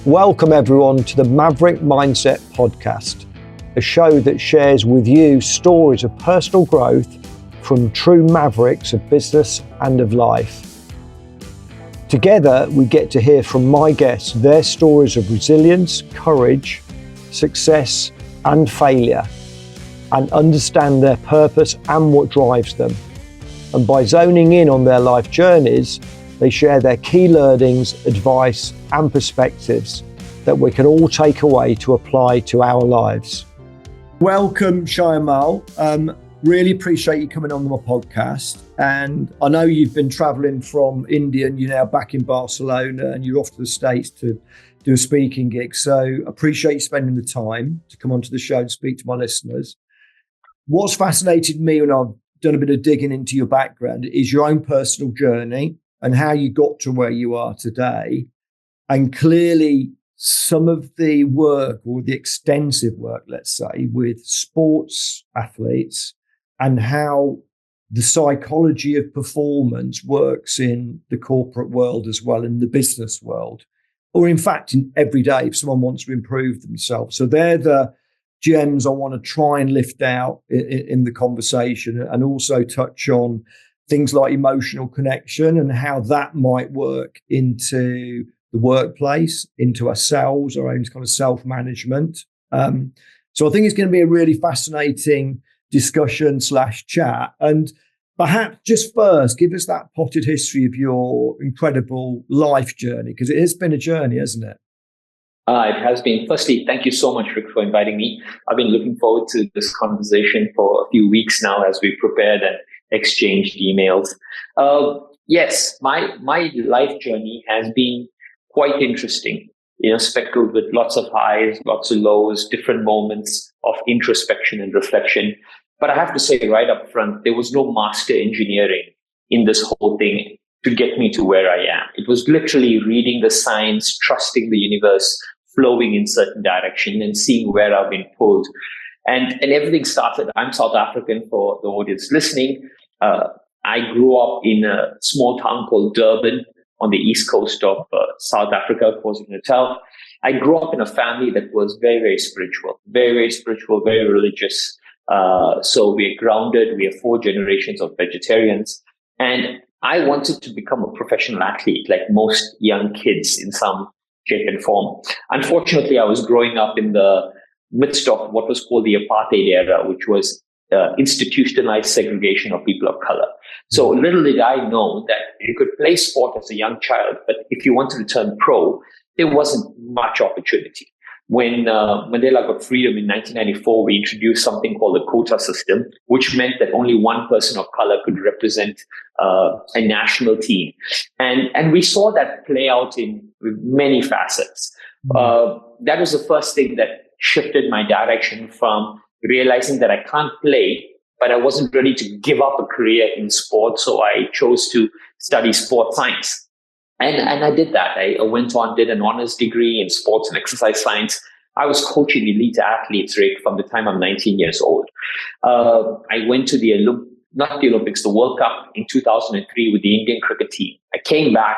Welcome everyone to the Maverick Mindset podcast, a show that shares with you stories of personal growth from true mavericks of business and of life. Together, we get to hear from my guests their stories of resilience, courage, success and failure, and understand their purpose and what drives them. And by zoning in on their life journeys, they share their key learnings, advice and perspectives that we can all take away to apply to our lives. Welcome, Shayamal. Really appreciate you coming on my podcast. And I know you've been traveling from India and you're now back in Barcelona and you're off to the States to do a speaking gig. So appreciate you spending the time to come onto the show and speak to my listeners. What's fascinated me when I've done a bit of digging into your background is your own personal journey and how you got to where you are today. And clearly some of the work, or the extensive work, let's say, with sports athletes and how the psychology of performance works in the corporate world as well, in the business world, or in fact in every day if someone wants to improve themselves. So they're the gems I want to try and lift out in the conversation, and also touch on things like emotional connection and how that might work into the workplace, into ourselves, our own kind of self-management. So I think it's going to be a really fascinating discussion / chat. And perhaps just first, give us that potted history of your incredible life journey, because it has been a journey, hasn't it? It has been. Firstly, thank you so much, Rick, for inviting me. I've been looking forward to this conversation for a few weeks now as we prepared and exchanged emails. Yes, my life journey has been quite interesting, speckled with lots of highs, lots of lows, different moments of introspection and reflection. But I have to say right up front, there was no master engineering in this whole thing to get me to where I am. It was literally reading the science, trusting the universe, flowing in certain direction and seeing where I've been pulled. And everything started, I'm South African for the audience listening. I grew up in a small town called Durban on the east coast of South Africa, KwaZulu-Natal. I grew up in a family that was very, very spiritual, very religious. So we're grounded. We have 4 generations of vegetarians. And I wanted to become a professional athlete like most young kids in some shape and form. Unfortunately, I was growing up in the midst of what was called the apartheid era, which was institutionalized segregation of people of color. So little did I know that you could play sport as a young child, but if you wanted to turn pro, there wasn't much opportunity. When Mandela got freedom in 1994, we introduced something called the quota system, which meant that only one person of color could represent a national team. And we saw that play out in many facets. That was the first thing that shifted my direction from realizing that I can't play, but I wasn't ready to give up a career in sport. So I chose to study sports science. And I did that. I went on, did an honors degree in sports and exercise science. I was coaching elite athletes, Rick, from the time I'm 19 years old. I went to the Olympics, the World Cup in 2003 with the Indian cricket team. I came back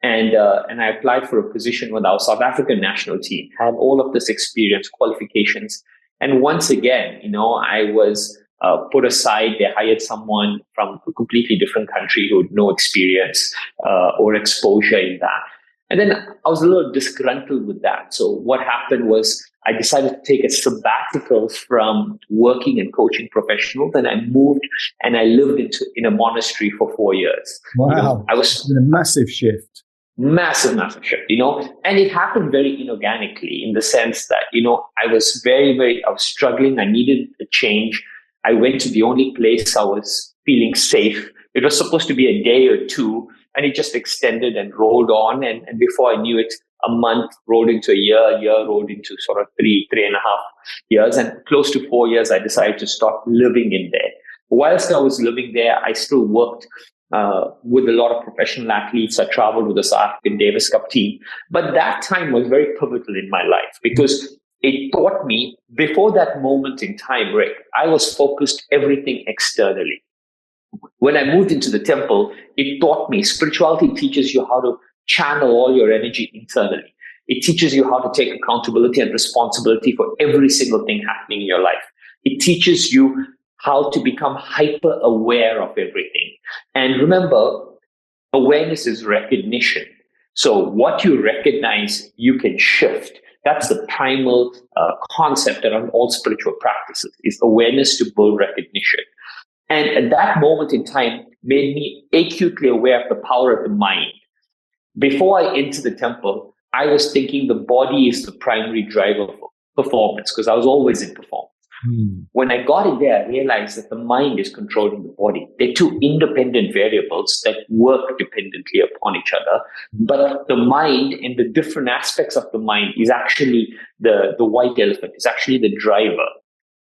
and I applied for a position with our South African national team, had all of this experience, qualifications. And once again, I was put aside. They hired someone from a completely different country who had no experience or exposure in that. And then I was a little disgruntled with that. So what happened was I decided to take a sabbatical from working and coaching professionals, and I moved and I lived in a monastery for 4 years. Wow. I was in a massive shift. Massive shift, and it happened very inorganically in the sense that, I was I was struggling. I needed a change. I went to the only place I was feeling safe. It was supposed to be a day or two, and it just extended and rolled on. And before I knew it, a month rolled into a year rolled into sort of 3.5 years. And close to 4 years, I decided to start living in there. Whilst I was living there, I still worked with a lot of professional athletes. I traveled with the South African Davis Cup team. But that time was very pivotal in my life because it taught me, before that moment in time, Rick, I was focused everything externally. When I moved into the temple, it taught me spirituality teaches you how to channel all your energy internally. It teaches you how to take accountability and responsibility for every single thing happening in your life. It teaches you how to become hyper aware of everything. And remember, awareness is recognition. So what you recognize, you can shift. That's the primal concept around all spiritual practices, is awareness to build recognition. And at that moment in time made me acutely aware of the power of the mind. Before I entered the temple, I was thinking the body is the primary driver for performance, because I was always in performance. When I got in there, I realized that the mind is controlling the body. They're two independent variables that work dependently upon each other. But the mind and the different aspects of the mind is actually the white elephant, is actually the driver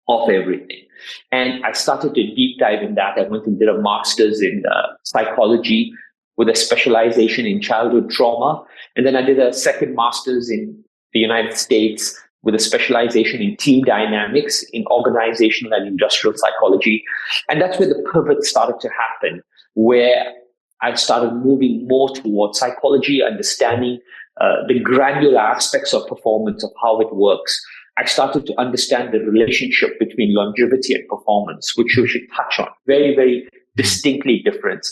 of everything. And I started to deep dive in that. I went and did a master's in psychology with a specialization in childhood trauma. And then I did a second master's in the United States with a specialization in team dynamics, in organizational and industrial psychology. And that's where the pivot started to happen, where I started moving more towards psychology, understanding the granular aspects of performance, of how it works. I started to understand the relationship between longevity and performance, which we should touch on. Very, very distinctly different.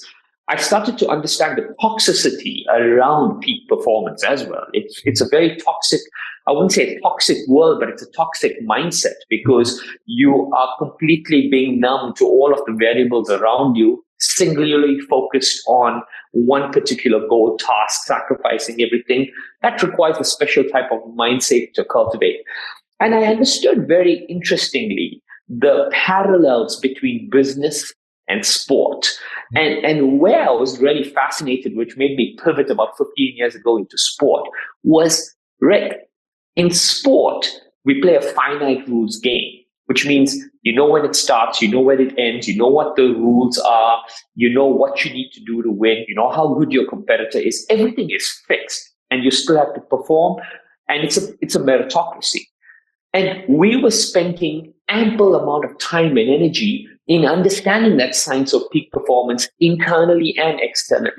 I started to understand the toxicity around peak performance as well. It's a very toxic, I wouldn't say a toxic world, but it's a toxic mindset, because you are completely being numb to all of the variables around you, singularly focused on one particular goal, task, sacrificing everything. That requires a special type of mindset to cultivate. And I understood very interestingly the parallels between business and sport. And where I was really fascinated, which made me pivot about 15 years ago into sport, was in sport, we play a finite rules game, which means you know when it starts, you know when it ends, you know what the rules are, you know what you need to do to win, you know how good your competitor is. Everything is fixed, and you still have to perform, and it's a meritocracy. And we were spending ample amount of time and energy in understanding that science of peak performance internally and externally.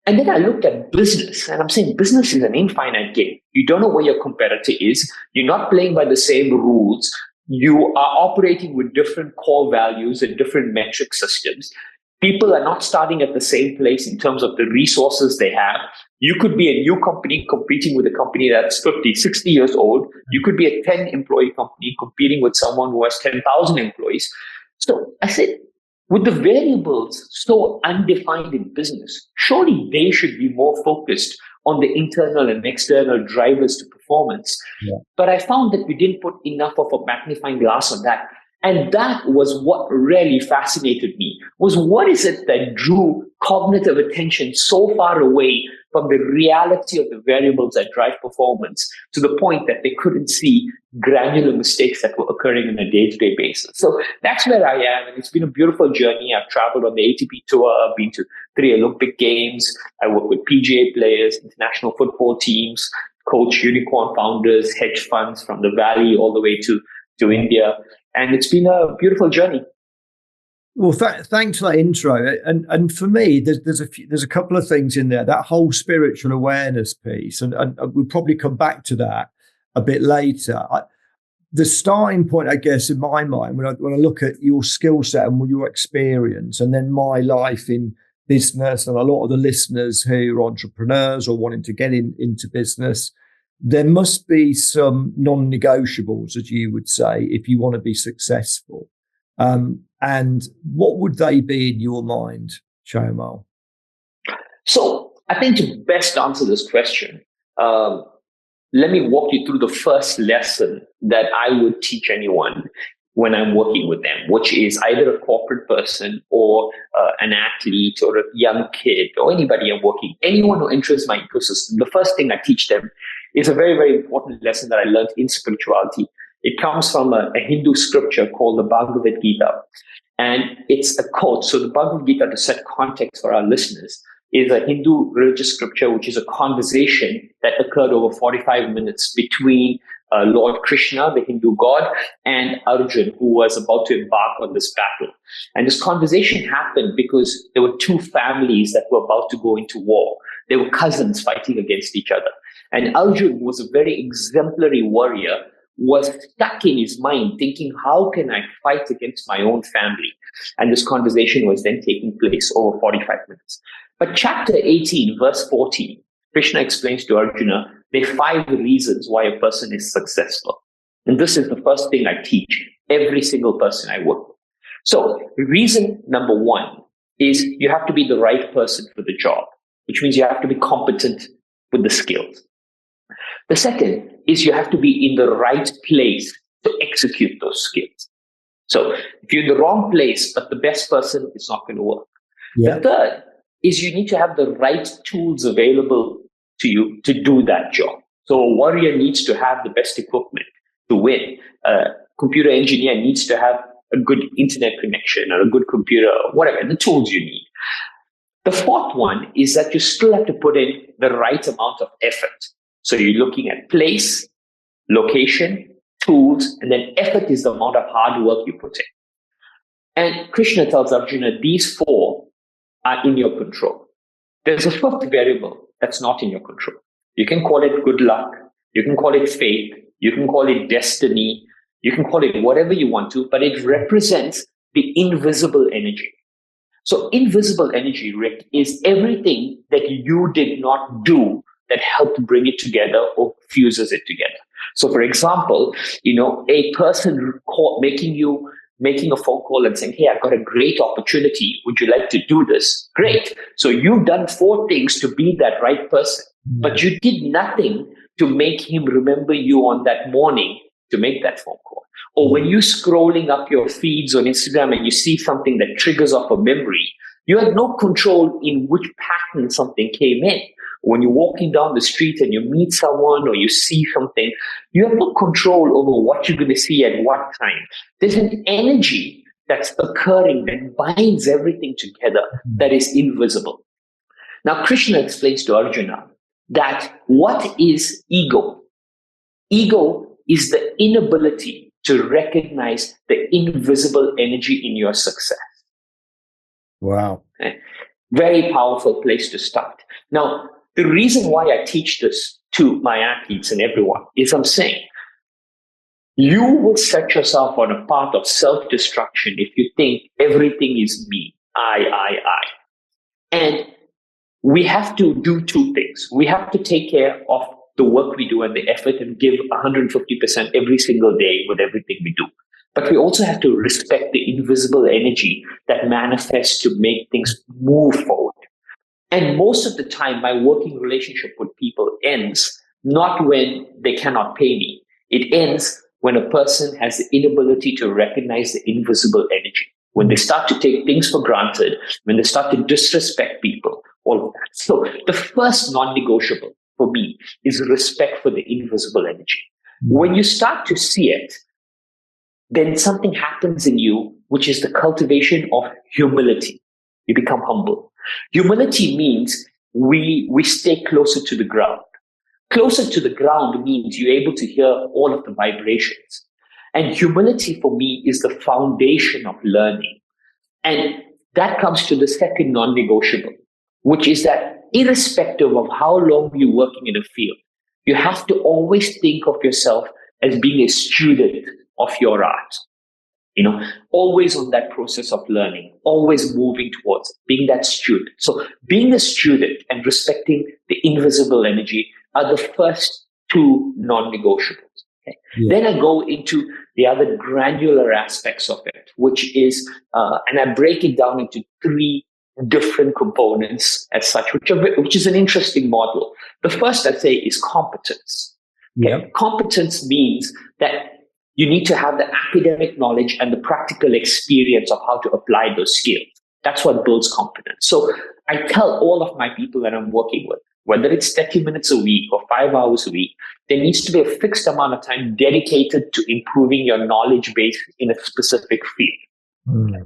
And then I looked at business, and I'm saying business is an infinite game. You don't know where your competitor is. You're not playing by the same rules. You are operating with different core values and different metric systems. People are not starting at the same place in terms of the resources they have. You could be a new company competing with a company that's 50, 60 years old. You could be a 10-employee company competing with someone who has 10,000 employees. So I said, with the variables so undefined in business, surely they should be more focused on the internal and external drivers to performance. Yeah. But I found that we didn't put enough of a magnifying glass on that. And that was what really fascinated me, was what is it that drew cognitive attention so far away from the reality of the variables that drive performance, to the point that they couldn't see granular mistakes that were occurring on a day-to-day basis. So that's where I am, and it's been a beautiful journey. I've traveled on the ATP tour, I've been to 3 Olympic Games, I work with PGA players, international football teams, coach unicorn founders, hedge funds from the Valley all the way to India. And it's been a beautiful journey. Well, thanks for that intro. And for me, there's a couple of things in there. That whole spiritual awareness piece, and we'll probably come back to that a bit later. The starting point, I guess, in my mind, when I look at your skill set and your experience, and then my life in business, and a lot of the listeners who are entrepreneurs or wanting to get into business, there must be some non-negotiables, as you would say, if you want to be successful. And what would they be in your mind, Shayamal? So I think to best answer this question, let me walk you through the first lesson that I would teach anyone when I'm working with them, which is either a corporate person or an athlete or a young kid or anybody I'm working, anyone who enters my ecosystem. The first thing I teach them is a very, very important lesson that I learned in spirituality. It comes from a Hindu scripture called the Bhagavad Gita. And it's a quote. So the Bhagavad Gita, to set context for our listeners, is a Hindu religious scripture, which is a conversation that occurred over 45 minutes between Lord Krishna, the Hindu god, and Arjun, who was about to embark on this battle. And this conversation happened because there were two families that were about to go into war. They were cousins fighting against each other. And Arjun was a very exemplary warrior, was stuck in his mind thinking, how can I fight against my own family? And this conversation was then taking place over 45 minutes. But chapter 18, verse 14, Krishna explains to Arjuna, there are 5 reasons why a person is successful. And this is the first thing I teach every single person I work with. So reason number 1 is you have to be the right person for the job, which means you have to be competent with the skills. The second is you have to be in the right place to execute those skills. So if you're in the wrong place, but the best person, it's not going to work. Yeah. The third is you need to have the right tools available to you to do that job. So a warrior needs to have the best equipment to win. A computer engineer needs to have a good internet connection or a good computer, or whatever, the tools you need. The fourth one is that you still have to put in the right amount of effort. So you're looking at place, location, tools, and then effort is the amount of hard work you put in. And Krishna tells Arjuna, these 4 are in your control. There's a 5th variable that's not in your control. You can call it good luck. You can call it fate. You can call it destiny. You can call it whatever you want to, but it represents the invisible energy. So invisible energy, Rick, is everything that you did not do that helped bring it together or fuses it together. So for example, a person making a phone call and saying, hey, I've got a great opportunity. Would you like to do this? Great. So you've done 4 things to be that right person, but you did nothing to make him remember you on that morning to make that phone call. Or when you're scrolling up your feeds on Instagram and you see something that triggers off a memory, you had no control in which pattern something came in. When you're walking down the street and you meet someone or you see something, you have no control over what you're going to see at what time. There's an energy that's occurring that binds everything together that is invisible. Now, Krishna explains to Arjuna that what is ego? Ego is the inability to recognize the invisible energy in your success. Wow. Okay. Very powerful place to start. Now, the reason why I teach this to my athletes and everyone is I'm saying you will set yourself on a path of self-destruction if you think everything is me, I. And we have to do 2 things. We have to take care of the work we do and the effort and give 150% every single day with everything we do. But we also have to respect the invisible energy that manifests to make things move forward. And most of the time, my working relationship with people ends not when they cannot pay me. It ends when a person has the inability to recognize the invisible energy. When they start to take things for granted, when they start to disrespect people, all of that. So the first non-negotiable for me is respect for the invisible energy. When you start to see it, then something happens in you, which is the cultivation of humility. You become humble. Humility means we stay closer to the ground. Closer to the ground means you're able to hear all of the vibrations. And humility for me is the foundation of learning. And that comes to the second non-negotiable, which is that irrespective of how long you're working in a field, you have to always think of yourself as being a student of your art. Always on that process of learning, always moving towards being that student. So being a student and respecting the invisible energy are the first 2 non-negotiables. Okay? Yeah. Then I go into the other granular aspects of it, which is, and I break it down into 3 different components as such, which is an interesting model. The first I'd say is competence. Okay? Yeah. Competence means that you need to have the academic knowledge and the practical experience of how to apply those skills. That's what builds competence. So I tell all of my people that I'm working with, whether it's 30 minutes a week or 5 hours a week, there needs to be a fixed amount of time dedicated to improving your knowledge base in a specific field.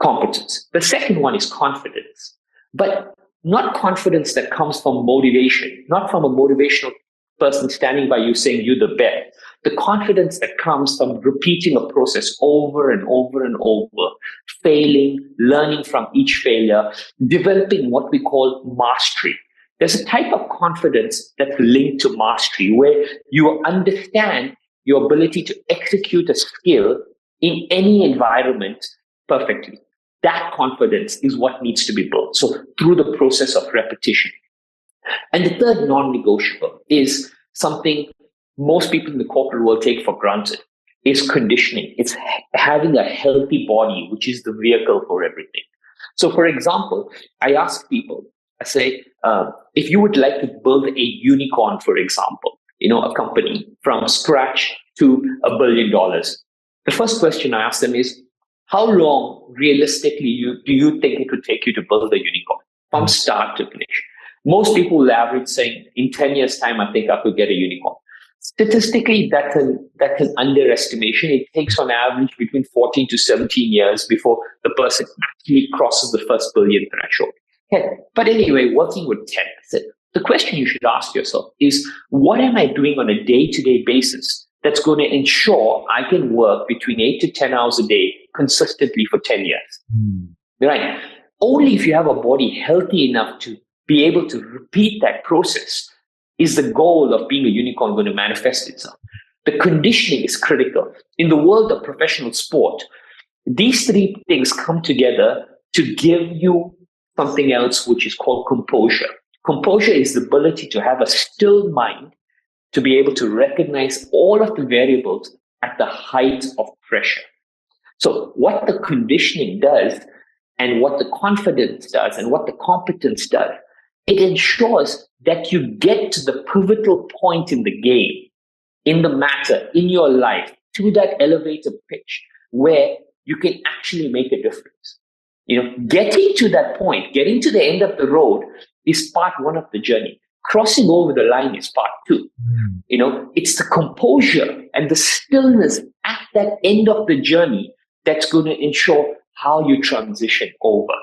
Competence. The second one is confidence, but not confidence that comes from motivation, not from a motivational person standing by you saying you're the best. The confidence that comes from repeating a process over and over and over, failing, learning from each failure, developing what we call mastery. There's a type of confidence that's linked to mastery, where you understand your ability to execute a skill in any environment perfectly. That confidence is what needs to be built. So through the process of repetition. And the third non-negotiable is something most people in the corporate world take for granted, is conditioning. It's having a healthy body, which is the vehicle for everything. So for example, I ask people, I say, if you would like to build a unicorn, for example, a company from scratch to $1 billion, the first question I ask them is, how long realistically do you think it would take you to build a unicorn from start to finish? Most people will average saying, in 10 years' time, I think I could get a unicorn. Statistically, that's an underestimation. It takes on average between 14 to 17 years before the person actually crosses the first billion threshold. Okay. But anyway, working with 10, the question you should ask yourself is, what am I doing on a day-to-day basis that's going to ensure I can work between 8 to 10 hours a day consistently for 10 years? Right? Only if you have a body healthy enough to be able to repeat that process is the goal of being a unicorn going to manifest itself. The conditioning is critical. In the world of professional sport, these three things come together to give you something else, which is called composure. Composure is the ability to have a still mind, to be able to recognize all of the variables at the height of pressure. So what the conditioning does, and what the confidence does, and what the competence does, it ensures that you get to the pivotal point in the game, in the matter, in your life, to that elevator pitch where you can actually make a difference. Getting to that point, getting to the end of the road is part one of the journey. Crossing over the line is part two. It's the composure and the stillness at that end of the journey that's going to ensure how you transition over.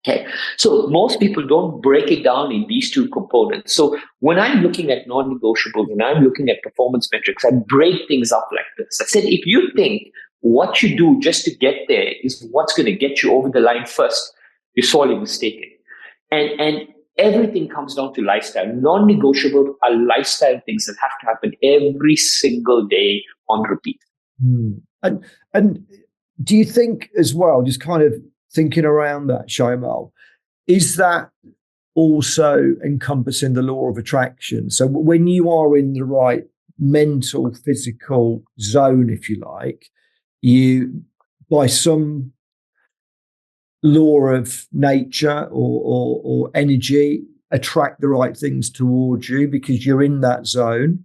Okay, so most people don't break it down in these two components. So when I'm looking at non-negotiables and I'm looking at performance metrics, I break things up like this. I said, if you think what you do just to get there is what's going to get you over the line first, you're sorely mistaken. And everything comes down to lifestyle. Non-negotiable are lifestyle things that have to happen every single day on repeat. And do you think as well, just kind of thinking around that, Shayamal, is that also encompassing the law of attraction? So when you are in the right mental, physical zone, if you like, you, by some law of nature or energy, attract the right things towards you because you're in that zone?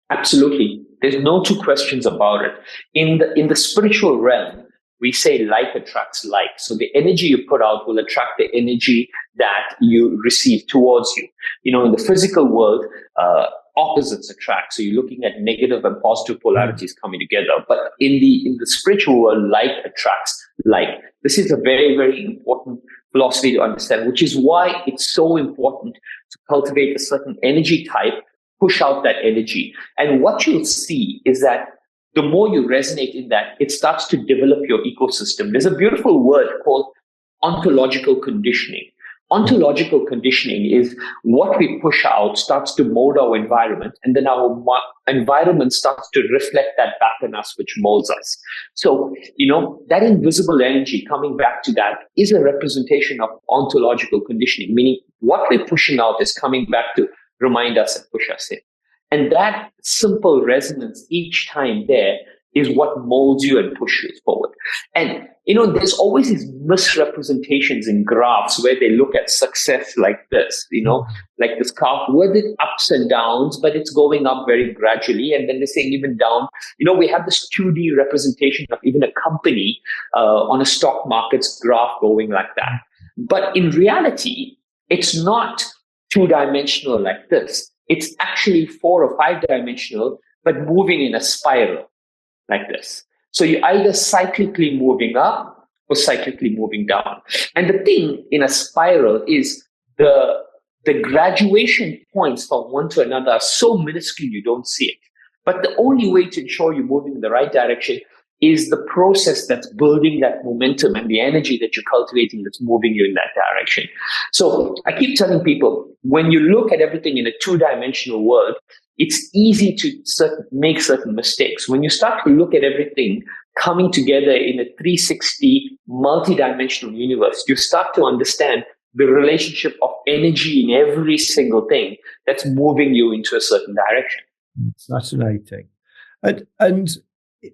Absolutely. There's no two questions about it. In the spiritual realm, we say like attracts like. So the energy you put out will attract the energy that you receive towards you. In the physical world, opposites attract. So you're looking at negative and positive polarities coming together. But in the spiritual world, like attracts like. This is a very, very important philosophy to understand, which is why it's so important to cultivate a certain energy type, push out that energy. And what you'll see is that the more you resonate in that, it starts to develop your ecosystem. There's a beautiful word called ontological conditioning. Ontological conditioning is what we push out starts to mold our environment, and then our environment starts to reflect that back on us, which molds us. So, that invisible energy coming back to that is a representation of ontological conditioning, meaning what we're pushing out is coming back to remind us and push us in. And that simple resonance each time there is what molds you and pushes you forward. And, there's always these misrepresentations in graphs where they look at success like this, like this graph with its ups and downs, but it's going up very gradually. And then they're saying even down, we have this 2D representation of even a company on a stock market's graph going like that. But in reality, it's not two-dimensional like this. It's actually 4 or 5-dimensional, but moving in a spiral like this. So you're either cyclically moving up or cyclically moving down. And the thing in a spiral is the graduation points from one to another are so minuscule you don't see it. But the only way to ensure you're moving in the right direction is the process that's building that momentum and the energy that you're cultivating that's moving you in that direction. So I keep telling people, when you look at everything in a two-dimensional world, it's easy to make certain mistakes. When you start to look at everything coming together in a 360 multi-dimensional universe, you start to understand the relationship of energy in every single thing that's moving you into a certain direction. It's fascinating. And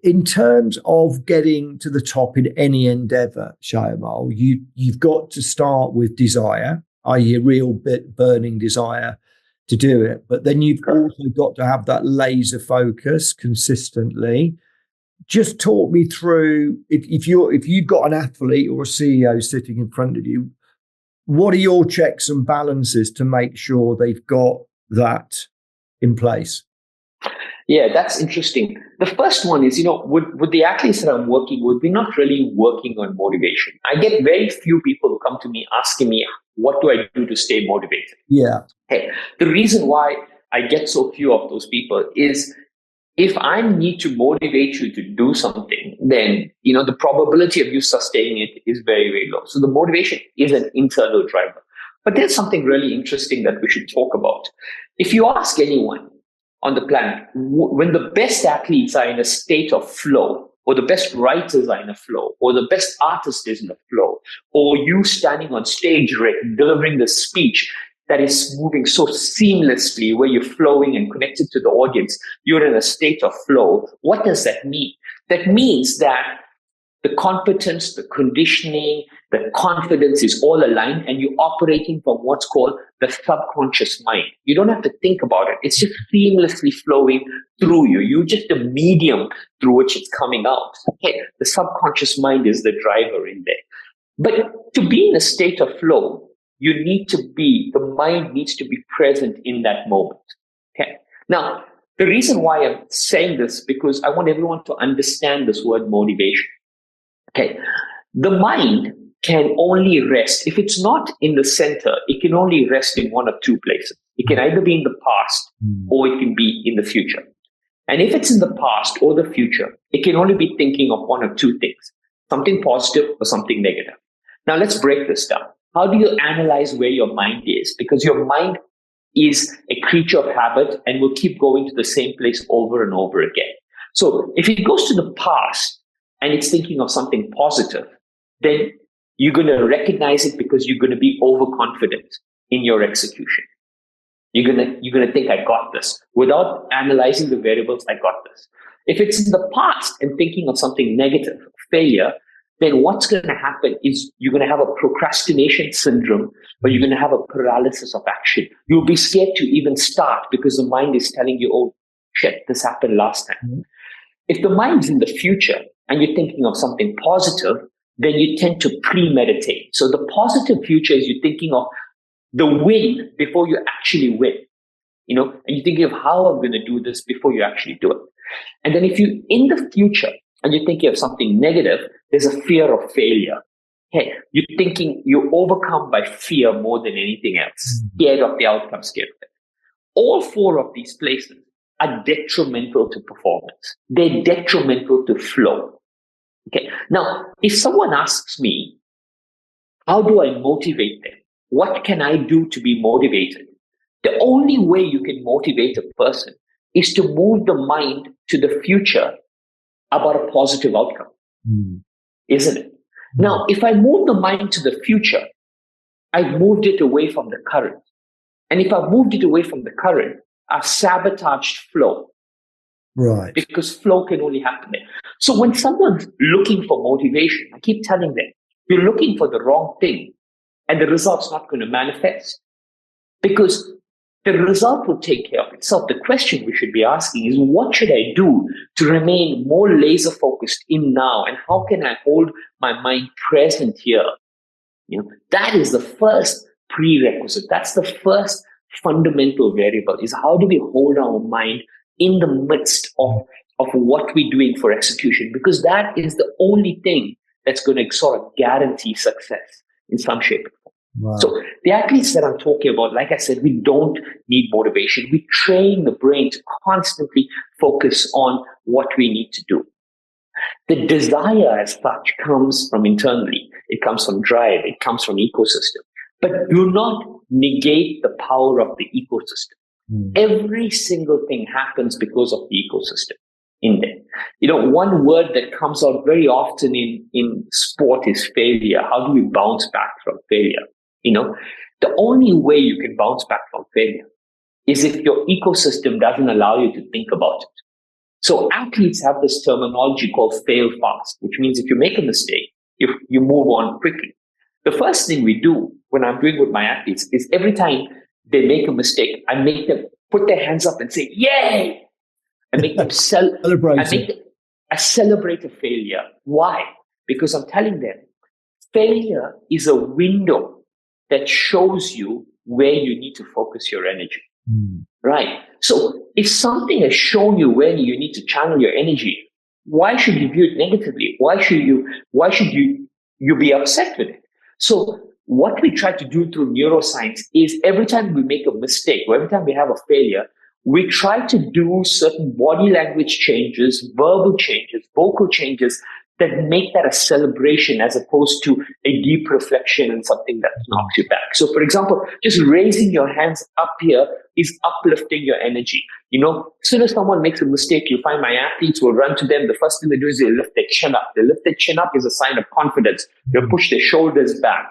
in terms of getting to the top in any endeavor, Shayamal, you've got to start with desire, i.e. a real burning desire to do it. But then you've also got to have that laser focus consistently. Just talk me through, if you've got an athlete or a CEO sitting in front of you, what are your checks and balances to make sure they've got that in place? Yeah, that's interesting. The first one is, with the athletes that I'm working with, we're not really working on motivation. I get very few people who come to me asking me, what do I do to stay motivated? Yeah. Hey, the reason why I get so few of those people is if I need to motivate you to do something, then, the probability of you sustaining it is very, very low. So the motivation is an internal driver. But there's something really interesting that we should talk about. If you ask anyone on the planet, when the best athletes are in a state of flow, or the best writers are in a flow, or the best artist is in a flow, or you standing on stage, Rick, delivering the speech that is moving so seamlessly, where you're flowing and connected to the audience, you're in a state of flow. What does that mean? That means that the competence, the conditioning, the confidence is all aligned, and you're operating from what's called the subconscious mind. You don't have to think about it. It's just seamlessly flowing through you. You're just a medium through which it's coming out. Okay, the subconscious mind is the driver in there. But to be in a state of flow, the mind needs to be present in that moment. Okay. Now, the reason why I'm saying this, because I want everyone to understand this word motivation. Okay. The mind can only rest. If it's not in the center, it can only rest in one of two places. It can either be in the past or it can be in the future. And if it's in the past or the future, it can only be thinking of one of two things, something positive or something negative. Now let's break this down. How do you analyze where your mind is? Because your mind is a creature of habit and will keep going to the same place over and over again. So if it goes to the past and it's thinking of something positive, then you're going to recognize it because you're going to be overconfident in your execution. You're going to think, I got this. Without analyzing the variables, I got this. If it's in the past and thinking of something negative, failure, then what's going to happen is you're going to have a procrastination syndrome, or you're going to have a paralysis of action. You'll be scared to even start because the mind is telling you, oh, shit, this happened last time. Mm-hmm. If the mind's in the future and you're thinking of something positive, then you tend to premeditate. So the positive future is you're thinking of the win before you actually win, and you're thinking of how I'm going to do this before you actually do it. And then if you in the future and you're thinking of something negative, there's a fear of failure. Hey, you're overcome by fear more than anything else, scared of the outcome, scared of it. All four of these places are detrimental to performance. They're detrimental to flow. Okay. Now, if someone asks me, how do I motivate them? What can I do to be motivated? The only way you can motivate a person is to move the mind to the future about a positive outcome, isn't it? Now, if I move the mind to the future, I've moved it away from the current. And if I've moved it away from the current, I've sabotaged flow. Right. Because flow can only happen there. So when someone's looking for motivation, I keep telling them, you're looking for the wrong thing and the result's not going to manifest, because the result will take care of itself. The question we should be asking is, what should I do to remain more laser focused in now? And how can I hold my mind present here? That is the first prerequisite. That's the first fundamental variable, is how do we hold our mind in the midst of what we're doing for execution? Because that is the only thing that's going to sort of guarantee success in some shape or form. Wow. So the athletes that I'm talking about, like I said, we don't need motivation. We train the brain to constantly focus on what we need to do. The desire as such comes from internally. It comes from drive. It comes from ecosystem. But do not negate the power of the ecosystem. Every single thing happens because of the ecosystem in there. One word that comes out very often in sport is failure. How do we bounce back from failure? The only way you can bounce back from failure is if your ecosystem doesn't allow you to think about it. So athletes have this terminology called fail fast, which means if you make a mistake, you move on quickly. The first thing we do when I'm doing with my athletes is every time they make a mistake, I make them put their hands up and say, yay! I make them celebrate. I celebrate a failure. Why? Because I'm telling them failure is a window that shows you where you need to focus your energy. Right? So if something has shown you where you need to channel your energy, why should you view it negatively? Why should you be upset with it? So what we try to do through neuroscience is every time we make a mistake or every time we have a failure, we try to do certain body language changes, verbal changes, vocal changes that make that a celebration as opposed to a deep reflection and something that knocks you back. So for example, just raising your hands up here is uplifting your energy. As soon as someone makes a mistake, you find my athletes will run to them. The first thing they do is they lift their chin up. They lift their chin up is a sign of confidence. They push their shoulders back.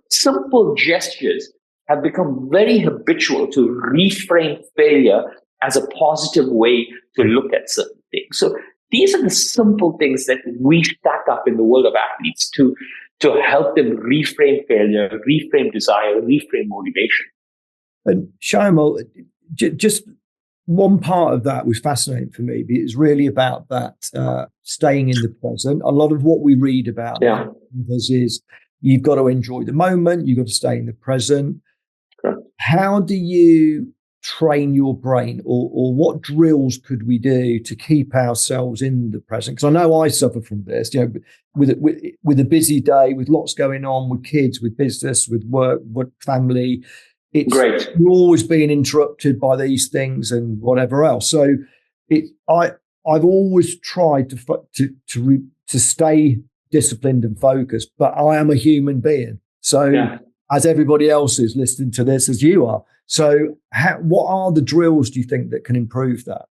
Simple gestures have become very habitual to reframe failure as a positive way to look at certain things. So these are the simple things that we stack up in the world of athletes to help them reframe failure, reframe desire, reframe motivation. And Shayamal, just one part of that was fascinating for me, because it's really about that staying in the present. A lot of what we read about is you've got to enjoy the moment, you've got to stay in the present. Correct. How do you train your brain, or what drills could we do to keep ourselves in the present? Because I know I suffer from this, with a busy day, with lots going on, with kids, with business, with work, with family. It's great. You're always being interrupted by these things and whatever else. So I've always tried to stay disciplined and focused, but I am a human being. So as everybody else is listening to this, as you are. So what are the drills, do you think, that can improve that?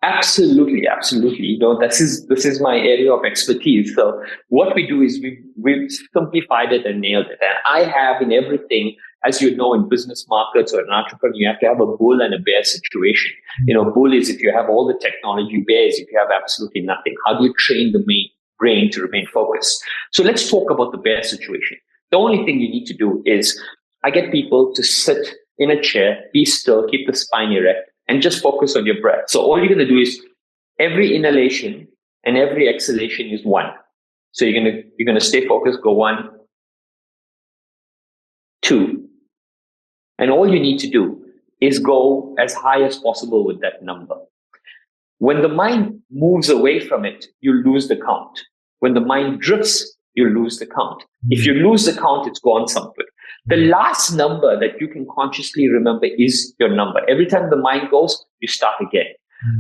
Absolutely. This is my area of expertise. So what we do is we've simplified it and nailed it. And I have in everything, as you know, in business markets or an entrepreneur, you have to have a bull and a bear situation. Bull is if you have all the technology, bear is if you have absolutely nothing. How do you train the brain to remain focused? So let's talk about the bear situation. The only thing you need to do is I get people to sit in a chair, be still, keep the spine erect, and just focus on your breath. So all you're going to do is every inhalation and every exhalation is 1. So you're going to stay focused, go 1, 2. And all you need to do is go as high as possible with that number. When the mind moves away from it, you lose the count. When the mind drifts, you lose the count. If you lose the count, it's gone somewhere. The last number that you can consciously remember is your number. Every time the mind goes, you start again.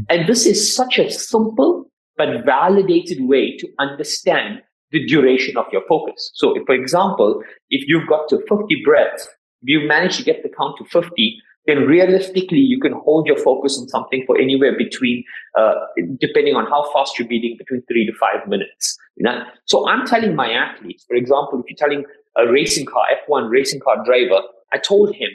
And this is such a simple but validated way to understand the duration of your focus. So if, for example, if you've got to 50 breaths, if you manage to get the count to 50, then realistically you can hold your focus on something for anywhere between, depending on how fast you're beating, between 3 to 5 minutes. So I'm telling my athletes, for example, if you're telling a racing car, F1 racing car driver, I told him,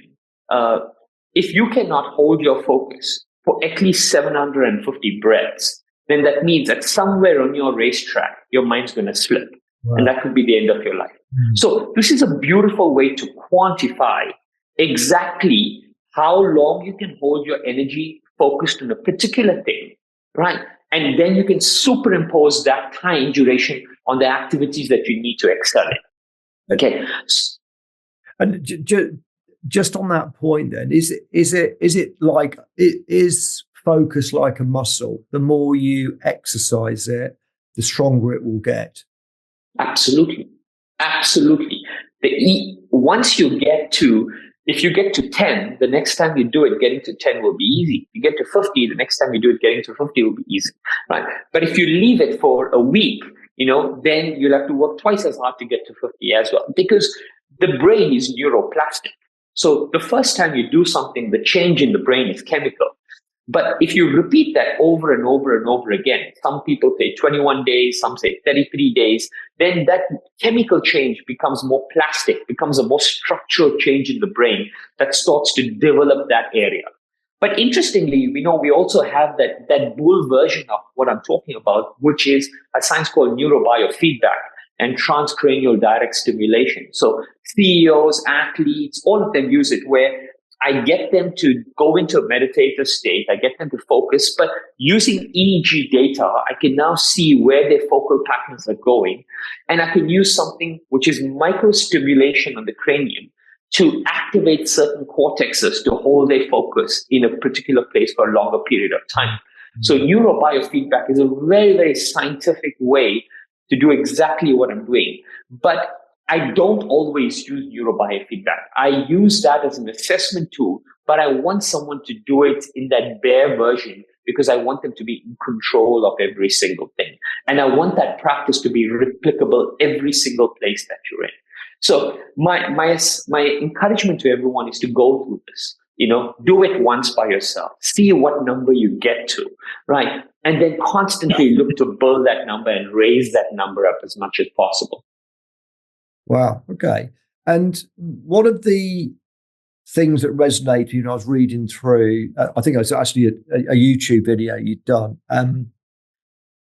if you cannot hold your focus for at least 750 breaths, then that means that somewhere on your racetrack, your mind's going to slip. Wow. And that could be the end of your life. So this is a beautiful way to quantify exactly how long you can hold your energy focused on a particular thing, right? And then you can superimpose that time duration on the activities that you need to excel in. Okay. And just on that point, then, is it like, is focus like a muscle? The more you exercise it, the stronger it will get. Absolutely. Once you get to If you get to 10, the next time you do it, getting to 10 will be easy. If you get to 50, the next time you do it, getting to 50 will be easy, right? But if you leave it for a week, then you'll have to work twice as hard to get to 50 as well, because the brain is neuroplastic. So the first time you do something, the change in the brain is chemical. But if you repeat that over and over and over again, some people say 21 days, some say 33 days, then that chemical change becomes more plastic, becomes a more structural change in the brain that starts to develop that area. But interestingly, we also have that bull version of what I'm talking about, which is a science called neurobiofeedback and transcranial direct stimulation. So CEOs, athletes, all of them use it, where I get them to go into a meditative state. I get them to focus, but using EEG data, I can now see where their focal patterns are going. And I can use something which is microstimulation on the cranium to activate certain cortexes to hold their focus in a particular place for a longer period of time. So neurobiofeedback is a very, very scientific way to do exactly what I'm doing. But I don't always use neurobiofeedback. I use that as an assessment tool, but I want someone to do it in that bare version because I want them to be in control of every single thing. And I want that practice to be replicable every single place that you're in. So my encouragement to everyone is to go through this. Do it once by yourself. See what number you get to, right? And then constantly look to build that number and raise that number up as much as possible. Wow. Okay. And one of the things that resonated, I was reading through, I think it was actually a YouTube video you'd done, and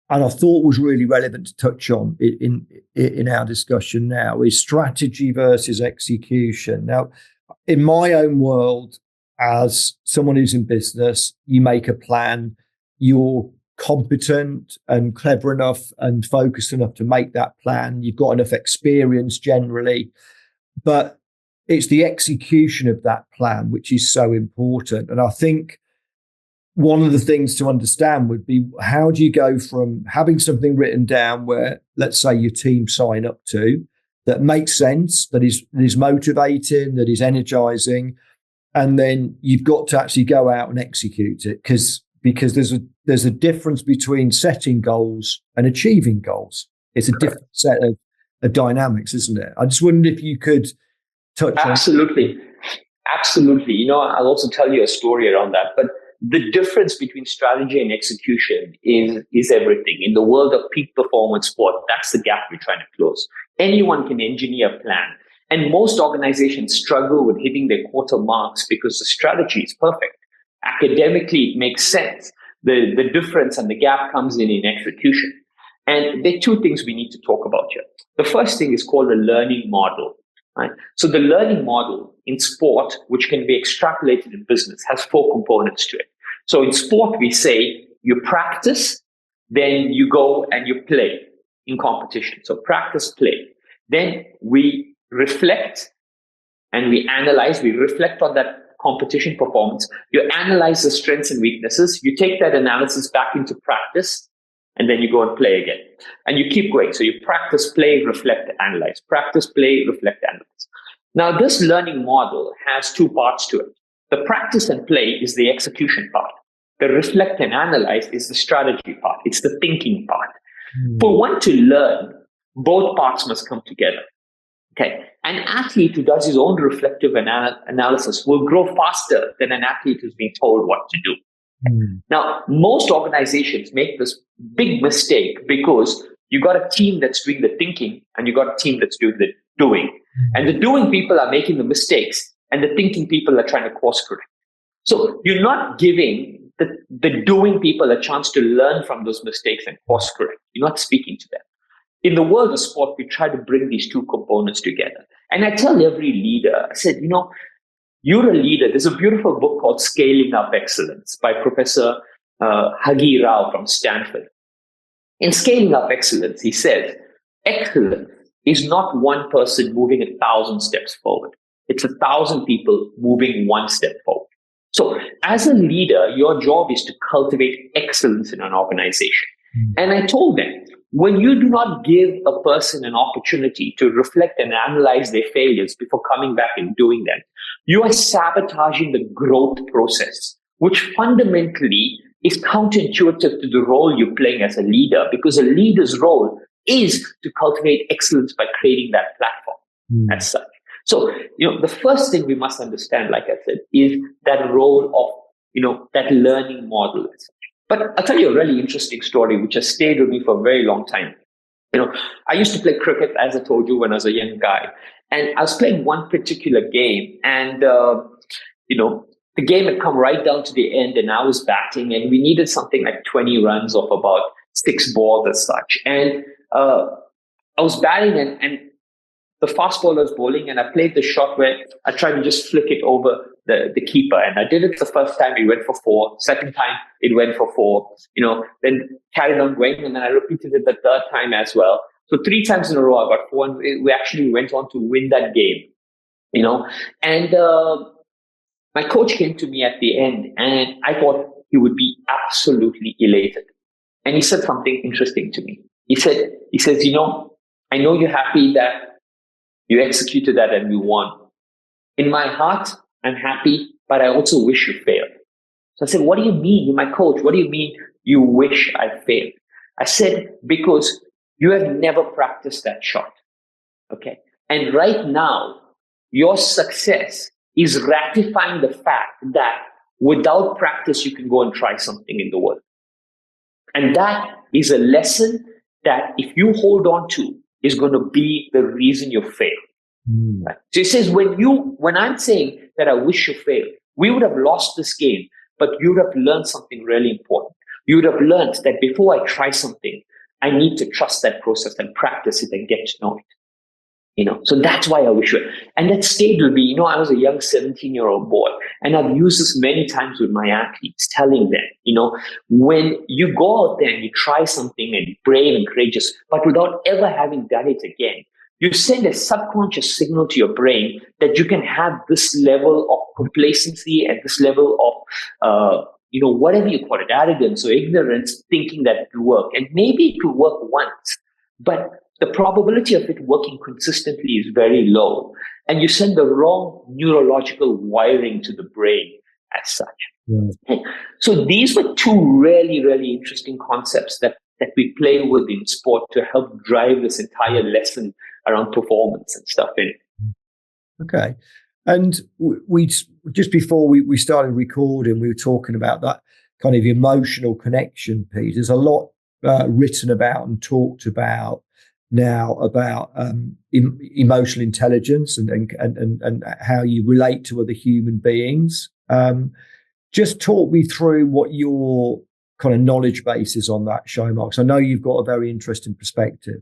I thought was really relevant to touch on in our discussion now, is strategy versus execution. Now, in my own world, as someone who's in business, you make a plan, you're competent and clever enough and focused enough to make that plan. You've got enough experience generally, but it's the execution of that plan which is so important. And I think one of the things to understand would be, how do you go from having something written down where, let's say, your team sign up to, that makes sense, that is motivating, that is energizing, and then you've got to actually go out and execute it, because there's a difference between setting goals and achieving goals. It's a different set of dynamics, isn't it? I just wondered if you could touch on. Absolutely. I'll also tell you a story around that. But the difference between strategy and execution is everything. In the world of peak performance sport, that's the gap we're trying to close. Anyone can engineer a plan. And most organizations struggle with hitting their quarter marks because the strategy is perfect. Academically, it makes sense. The difference and the gap comes in execution. And there are two things we need to talk about here. The first thing is called a learning model. Right? So the learning model in sport, which can be extrapolated in business, has four components to it. So in sport, we say you practice, then you go and you play in competition. So practice, play. Then we reflect and we analyze. We reflect on that competition performance. You analyze the strengths and weaknesses. You take that analysis back into practice, and then you go and play again. And you keep going. So you practice, play, reflect, analyze. Practice, play, reflect, analyze. Now, this learning model has two parts to it. The practice and play is the execution part. The reflect and analyze is the strategy part. It's the thinking part. For one to learn, both parts must come together. Okay. An athlete who does his own reflective analysis will grow faster than an athlete who's being told what to do. Now, most organizations make this big mistake because you got a team that's doing the thinking and you got a team that's doing the doing. And the doing people are making the mistakes and the thinking people are trying to course correct. So you're not giving the doing people a chance to learn from those mistakes and course correct. You're not speaking to them. In the world of sport, we try to bring these two components together. And I tell every leader, I said, you're a leader. There's a beautiful book called Scaling Up Excellence by Professor Hagi Rao from Stanford. In Scaling Up Excellence, he says, excellence is not one person moving 1,000 steps forward. It's 1,000 people moving one step forward. So as a leader, your job is to cultivate excellence in an organization. And I told them, when you do not give a person an opportunity to reflect and analyze their failures before coming back and doing them, you are sabotaging the growth process, which fundamentally is counterintuitive to the role you're playing as a leader, because a leader's role is to cultivate excellence by creating that platform as such. So, the first thing we must understand, like I said, is that role of, that learning model as such. But I'll tell you a really interesting story, which has stayed with me for a very long time. I used to play cricket, as I told you, when I was a young guy. And I was playing one particular game, and, the game had come right down to the end, and I was batting, and we needed something like 20 runs off about 6 balls as such. And I was batting, and the fast bowler was bowling, and I played the shot where I tried to just flick it over the keeper. And I did it the first time, it went for 4. Second time, it went for 4. Then carried on going, and then I repeated it the third time as well. So 3 times in a row, I got 4, and we actually went on to win that game. And my coach came to me at the end, and I thought he would be absolutely elated. And he said something interesting to me. He says, I know you're happy that you executed that and you won. In my heart, I'm happy, but I also wish you failed. So I said, what do you mean? You're my coach. What do you mean you wish I failed? I said, because you have never practiced that shot. Okay. And right now, your success is ratifying the fact that without practice, you can go and try something in the world. And that is a lesson that if you hold on to, is going to be the reason you fail. Right? So he says, when I'm saying that I wish you failed, we would have lost this game, but you would have learned something really important. You would have learned that before I try something, I need to trust that process and practice it and get to know it. So that's why I wish you. And that stayed with me. I was a young 17-year-old boy, and I've used this many times with my athletes, telling them, when you go out there and you try something and you're brave and courageous, but without ever having done it again, you send a subconscious signal to your brain that you can have this level of complacency and this level of, whatever you call it, arrogance or ignorance, thinking that it will work. And maybe it will work once, but the probability of it working consistently is very low. And you send the wrong neurological wiring to the brain as such. Yeah. So these were 2 really, really interesting concepts that we play with in sport to help drive this entire lesson around performance and stuff in. Okay. And we just before we started recording, we were talking about that kind of emotional connection piece. There's a lot written about and talked about now about emotional intelligence and how you relate to other human beings. Just talk me through what your kind of knowledge base is on that, Shayamal, because I know you've got a very interesting perspective.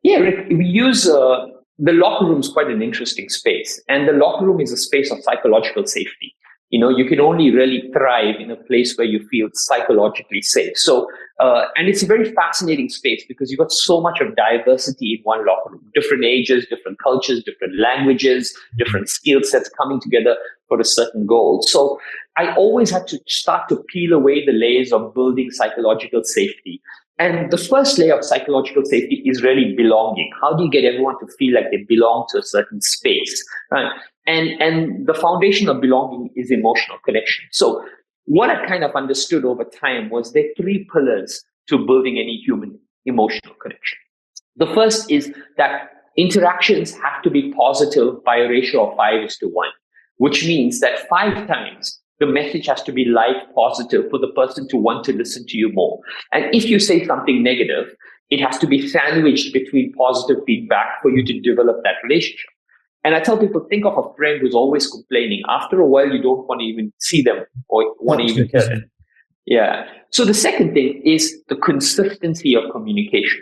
Yeah, Rick, we use the locker room is quite an interesting space, and the locker room is a space of psychological safety. You can only really thrive in a place where you feel psychologically safe. So, and it's a very fascinating space because you've got so much of diversity in one locker room, different ages, different cultures, different languages, different skill sets coming together for a certain goal. So I always had to start to peel away the layers of building psychological safety. And the first layer of psychological safety is really belonging. How do you get everyone to feel like they belong to a certain space, right? And the foundation of belonging is emotional connection. So what I kind of understood over time was there are 3 pillars to building any human emotional connection. The first is that interactions have to be positive by a ratio of 5:1, which means that 5 times the message has to be light positive for the person to want to listen to you more. And if you say something negative, it has to be sandwiched between positive feedback for you to develop that relationship. And I tell people, think of a friend who's always complaining. After a while, you don't want to even see them or want to even hear them. Yeah. So the second thing is the consistency of communication.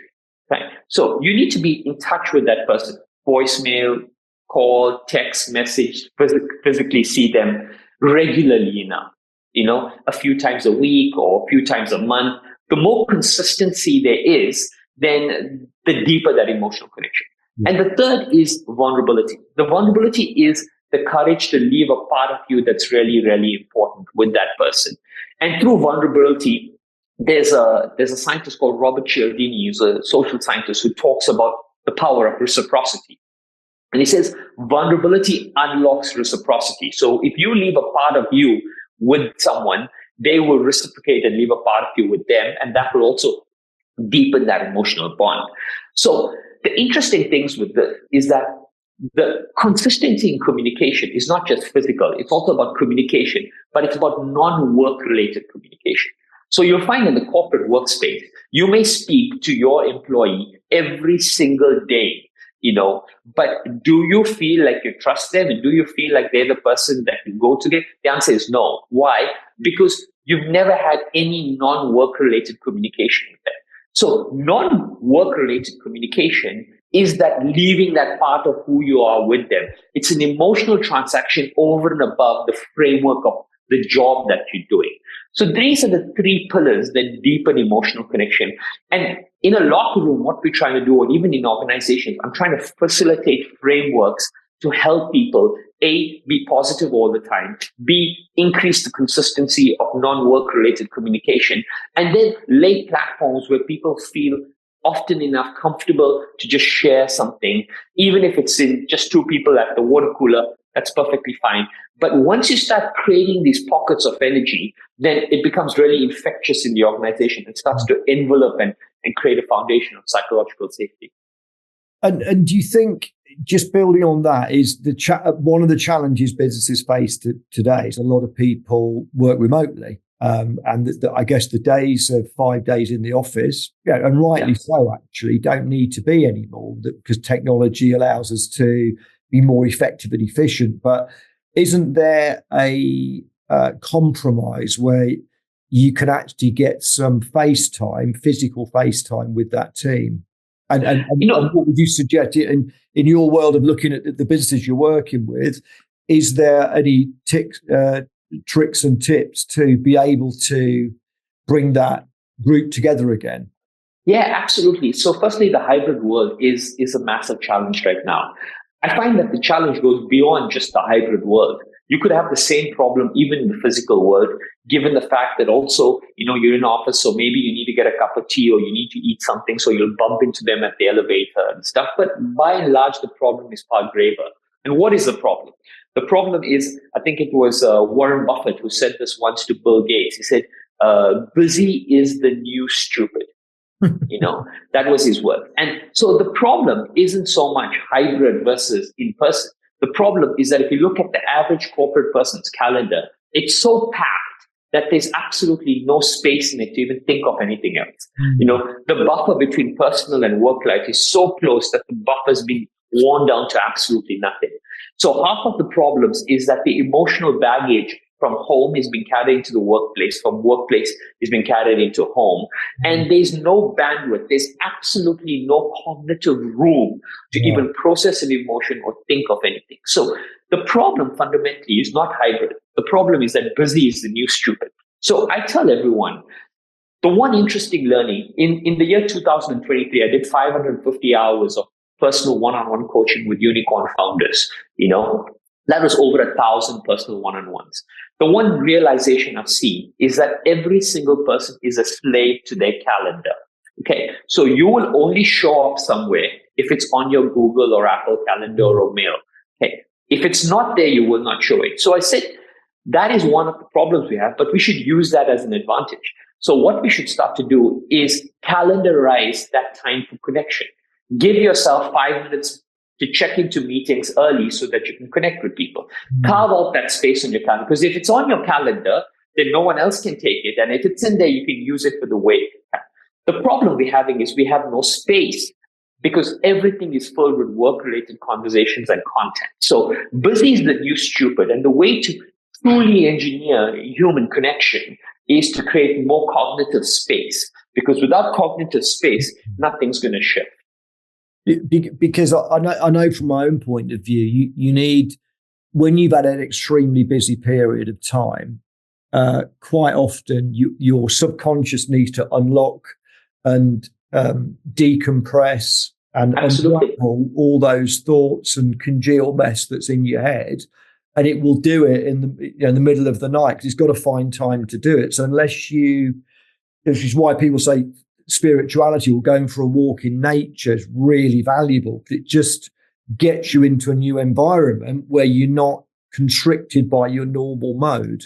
Right? So you need to be in touch with that person. Voicemail, call, text, message, physically see them regularly enough. A few times a week or a few times a month. The more consistency there is, then the deeper that emotional connection. And the third is vulnerability. The vulnerability is the courage to leave a part of you that's really, really important with that person. And through vulnerability, there's a scientist called Robert Cialdini, who's a social scientist, who talks about the power of reciprocity. And he says vulnerability unlocks reciprocity. So if you leave a part of you with someone, they will reciprocate and leave a part of you with them, and that will also deepen that emotional bond. So the interesting things with this is that the consistency in communication is not just physical, it's also about communication, but it's about non-work related communication. So you'll find in the corporate workspace, you may speak to your employee every single day, but do you feel like you trust them? And do you feel like they're the person that you go to get? The answer is no. Why? Because you've never had any non-work related communication with them. So non-work related communication is that leaving that part of who you are with them. It's an emotional transaction over and above the framework of the job that you're doing. So these are the three pillars that deepen emotional connection. And in a locker room, what we're trying to do, or even in organizations, I'm trying to facilitate frameworks to help people, A, be positive all the time, B, increase the consistency of non-work related communication, and then lay platforms where people feel often enough comfortable to just share something, even if it's in just two people at the water cooler, that's perfectly fine. But once you start creating these pockets of energy, then it becomes really infectious in the organization and starts to envelop and create a foundation of psychological safety. And do you think, just building on that, is one of the challenges businesses face today is a lot of people work remotely. And I guess the days of 5 days in the office, and rightly so, actually, don't need to be anymore, because technology allows us to be more effective and efficient. But isn't there a compromise where you can actually get some physical face time with that team? And what would you suggest in your world of looking at the businesses you're working with? Is there any tricks and tips to be able to bring that group together again? Yeah, absolutely. So firstly, the hybrid world is a massive challenge right now. I find that the challenge goes beyond just the hybrid world. You could have the same problem even in the physical world, given the fact that also, you're in office, so maybe you need to get a cup of tea or you need to eat something, so you'll bump into them at the elevator and stuff. But by and large, the problem is far graver. And what is the problem? The problem is, I think it was Warren Buffett who said this once to Bill Gates. He said, busy is the new stupid. That was his word. And so the problem isn't so much hybrid versus in person. The problem is that if you look at the average corporate person's calendar, it's so packed that there's absolutely no space in it to even think of anything else. The buffer between personal and work life is so close that the buffer's been worn down to absolutely nothing. So half of the problems is that the emotional baggage from home is being carried into the workplace, from workplace is being carried into home. And there's no bandwidth. There's absolutely no cognitive room to even process an emotion or think of anything. So the problem fundamentally is not hybrid. The problem is that busy is the new stupid. So I tell everyone, the one interesting learning, in the year 2023, I did 550 hours of personal one-on-one coaching with unicorn founders. That was over 1,000 personal one-on-ones. The one realization I've seen is that every single person is a slave to their calendar. Okay, so you will only show up somewhere if it's on your Google or Apple calendar or mail. Okay, if it's not there, you will not show it. So I said, that is one of the problems we have, but we should use that as an advantage. So what we should start to do is calendarize that time for connection. Give yourself 5 minutes to check into meetings early so that you can connect with people. Carve out that space on your calendar, because if it's on your calendar, then no one else can take it. And if it's in there, you can use it for the way. The problem we're having is we have no space because everything is filled with work-related conversations and content. So busy is the new stupid. And the way to truly engineer human connection is to create more cognitive space, because without cognitive space, nothing's going to shift. Because I know from my own point of view, you need, when you've had an extremely busy period of time, quite often your subconscious needs to unlock and decompress and unravel all those thoughts and congeal mess that's in your head, and it will do it in the middle of the night because it's got to find time to do it. So unless you which is why people say spirituality or going for a walk in nature is really valuable. It just gets you into a new environment where you're not constricted by your normal mode.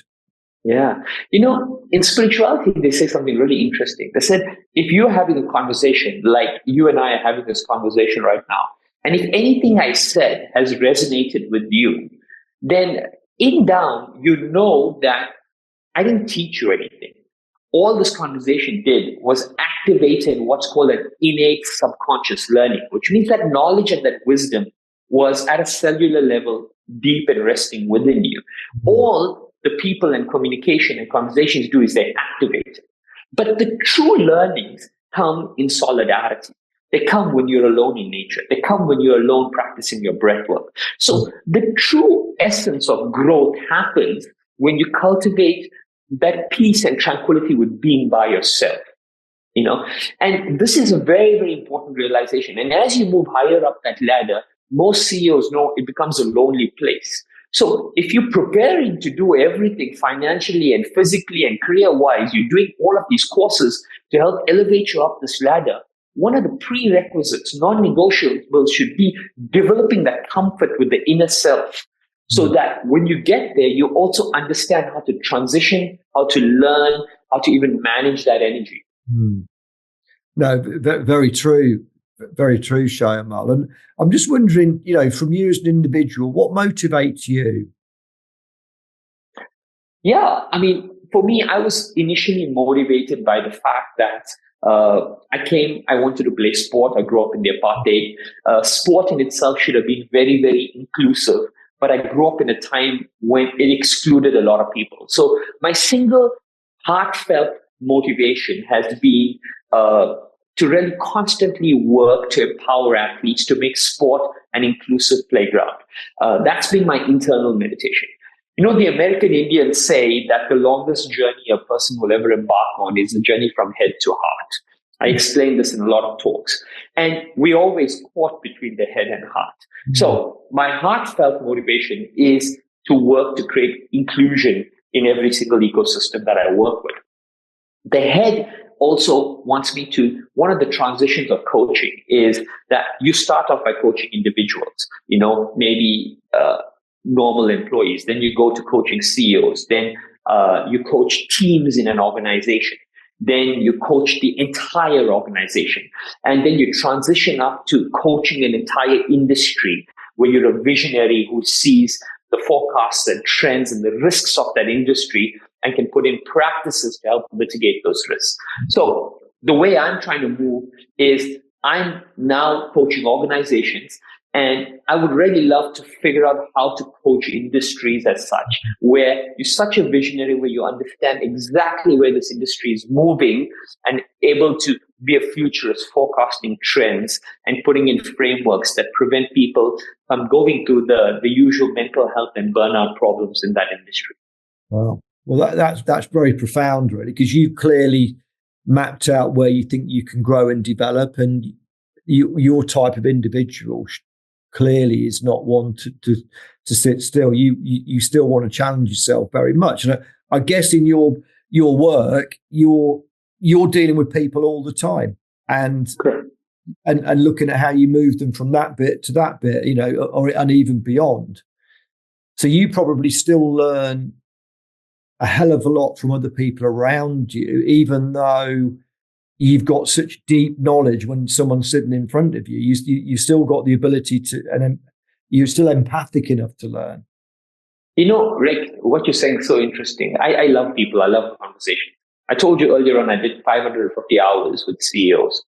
Yeah. In spirituality, they say something really interesting. They said, if you're having a conversation, like you and I are having this conversation right now, and if anything I said has resonated with you, then in down, you know that I didn't teach you anything. All this conversation did was activated what's called an innate subconscious learning, which means that knowledge and that wisdom was at a cellular level, deep and resting within you. All the people and communication and conversations do is they activate it. But the true learnings come in solidarity. They come when you're alone in nature. They come when you're alone practicing your breath work. So the true essence of growth happens when you cultivate that peace and tranquility with being by yourself, and this is a very, very important realization. And as you move higher up that ladder, most CEOs know it becomes a lonely place. So if you're preparing to do everything financially and physically and career-wise, you're doing all of these courses to help elevate you up this ladder, one of the prerequisites, non-negotiables, should be developing that comfort with the inner self, so that when you get there, you also understand how to transition, how to learn, how to even manage that energy. No, very true. Very true, Shayamal. And I'm just wondering, from you as an individual, what motivates you? Yeah, for me, I was initially motivated by the fact that I wanted to play sport. I grew up in the apartheid. Sport in itself should have been very, very inclusive. But I grew up in a time when it excluded a lot of people. So my single heartfelt motivation has been to really constantly work to empower athletes to make sport an inclusive playground. That's been my internal meditation. The American Indians say that the longest journey a person will ever embark on is the journey from head to heart. I explain this in a lot of talks. And we always caught between the head and heart. So my heartfelt motivation is to work to create inclusion in every single ecosystem that I work with. The head also wants me to, one of the transitions of coaching is that you start off by coaching individuals, maybe normal employees. Then you go to coaching CEOs. Then you coach teams in an organization. Then you coach the entire organization. And then you transition up to coaching an entire industry where you're a visionary who sees the forecasts and trends and the risks of that industry and can put in practices to help mitigate those risks. So the way I'm trying to move is I'm now coaching organizations, and I would really love to figure out how to coach industries as such, where you're such a visionary, where you understand exactly where this industry is moving and able to be a futurist, forecasting trends and putting in frameworks that prevent people from going through the usual mental health and burnout problems in that industry. Wow. Well, that's very profound, really, because you've clearly mapped out where you think you can grow and develop, and your type of individual clearly is not one to sit still. You still want to challenge yourself very much, and I guess in your work, you're dealing with people all the time, and looking at how you move them from that bit to that bit, and even beyond. So you probably still learn a hell of a lot from other people around you, even though you've got such deep knowledge. When someone's sitting in front of you, you still got the ability to, and you're still empathic enough to learn. Rick, what you're saying is so interesting. I love people. I love conversation. I told you earlier on, I did 550 hours with CEOs.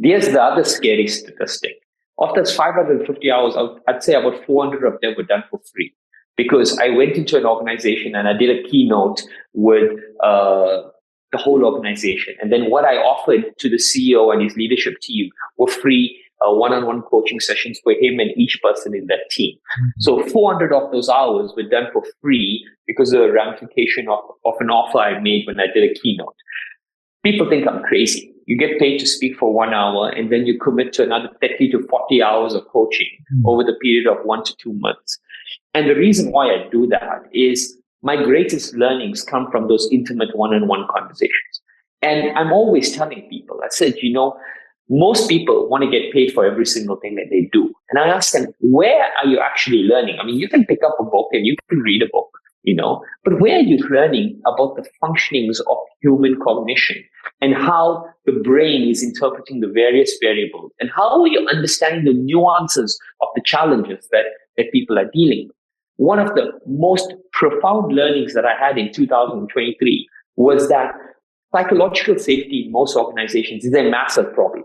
Here's the other scary statistic. Of those 550 hours, I'd say about 400 of them were done for free. Because I went into an organization and I did a keynote with the whole organization. And then what I offered to the CEO and his leadership team were free one-on-one coaching sessions for him and each person in that team. So 400 of those hours were done for free because of the ramification of an offer I made when I did a keynote. People think I'm crazy. You get paid to speak for 1 hour and then you commit to another 30 to 40 hours of coaching over the period of 1 to 2 months. And the reason why I do that is my greatest learnings come from those intimate one-on-one conversations. And I'm always telling people, I said, most people want to get paid for every single thing that they do. And I ask them, where are you actually learning? I mean, you can pick up a book and you can read a book, but where are you learning about the functionings of human cognition and how the brain is interpreting the various variables? And how are you understanding the nuances of the challenges that people are dealing with? One of the most profound learnings that I had in 2023 was that psychological safety in most organizations is a massive problem.